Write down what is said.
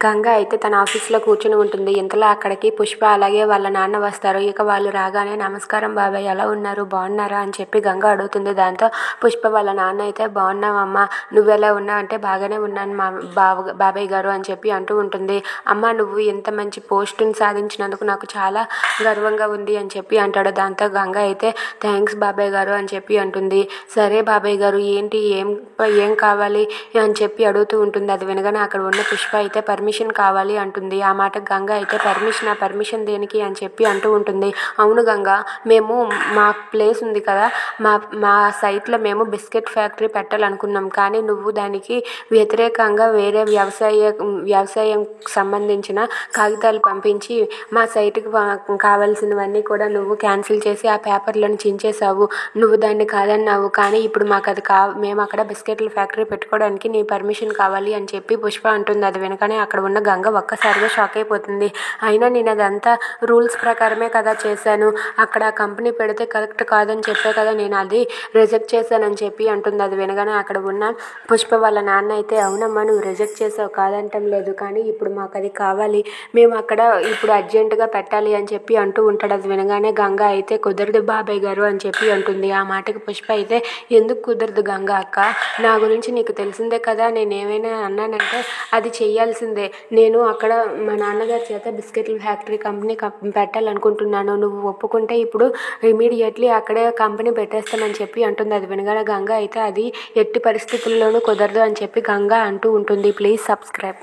గంగ అయితే తన ఆఫీస్లో కూర్చుని ఉంటుంది. ఇంతలో అక్కడికి పుష్ప అలాగే వాళ్ళ నాన్న వస్తారు. ఇక వాళ్ళు రాగానే నమస్కారం బాబాయ్, ఎలా ఉన్నారు, బాగున్నారా అని చెప్పి గంగ అడుగుతుంది. దాంతో పుష్ప వాళ్ళ నాన్న అయితే బాగున్నావమ్మా, నువ్వెలా ఉన్నావు అంటే బాగానే ఉన్నాను బాబాయ్ గారు అని చెప్పి అంటూ ఉంటుంది. అమ్మ, నువ్వు ఇంత మంచి పోస్టుని సాధించినందుకు నాకు చాలా గర్వంగా ఉంది అని చెప్పి అంటాడు. దాంతో గంగ అయితే థ్యాంక్స్ బాబాయ్ గారు అని చెప్పి అంటుంది. సరే బాబాయ్ గారు, ఏంటి ఏం కావాలి అని చెప్పి అడుగుతూ ఉంటుంది. అది వినగానే అక్కడ ఉన్న పుష్ప అయితే పర్మిషన్ కావాలి అంటుంది. ఆ మాట గంగ అయితే పర్మిషన్ దేనికి అని చెప్పి అంటూ ఉంటుంది. అవును గంగ, మేము మా ప్లేస్ ఉంది కదా, మా సైట్లో మేము బిస్కెట్ ఫ్యాక్టరీ పెట్టాలనుకున్నాం. కానీ నువ్వు దానికి వ్యతిరేకంగా వేరే వ్యవసాయం సంబంధించిన కాగితాలు పంపించి మా సైట్కి కావాల్సినవన్నీ కూడా నువ్వు క్యాన్సిల్ చేసి ఆ పేపర్లను చించేసావు. నువ్వు దాన్ని కాదన్నావు, కానీ ఇప్పుడు మాకు అది మేము అక్కడ బిస్కెట్ల ఫ్యాక్టరీ పెట్టుకోవడానికి నీ పర్మిషన్ కావాలి అని చెప్పి పుష్ప అంటుంది. అది వెనకనే అక్కడ ఉన్న గంగ ఒక్కసారిగా షాక్ అయిపోతుంది. అయినా నేను అదంతా రూల్స్ ప్రకారమే కదా చేశాను, అక్కడ కంపెనీ పెడితే కరెక్ట్ కాదని చెప్పే కదా నేను అది రిజెక్ట్ చేశానని చెప్పి అంటుంది. అది వినగానే అక్కడ ఉన్న పుష్ప వాళ్ళ నాన్న అయితే అవునమ్మా, నువ్వు రిజెక్ట్ చేసావు, కాదంటం లేదు, కానీ ఇప్పుడు మాకు అది కావాలి, మేము అక్కడ ఇప్పుడు అర్జెంటుగా పెట్టాలి అని చెప్పి అంటూ ఉంటాడు. అది వినగానే గంగ అయితే కుదరదు బాబాయ్ గారు అని చెప్పి అంటుంది. ఆ మాటకి పుష్ప అయితే ఎందుకు కుదరదు గంగ అక్క, నా గురించి నీకు తెలిసిందే కదా, నేను ఏమైనా అన్నానంటే అది చెయ్యాల్సిందే. నేను అక్కడ మా నాన్నగారి చేత బిస్కెట్ల ఫ్యాక్టరీ కంపెనీ పెట్టాలనుకుంటున్నాను, నువ్వు ఒప్పుకుంటే ఇప్పుడు ఇమీడియట్లీ అక్కడే కంపెనీ పెట్టేస్తానని చెప్పి అంటుంది. అది వినగానే గంగ అయితే అది ఎట్టి పరిస్థితుల్లోనూ కుదరదు అని చెప్పి గంగ అంటూ ఉంటుంది. Please subscribe.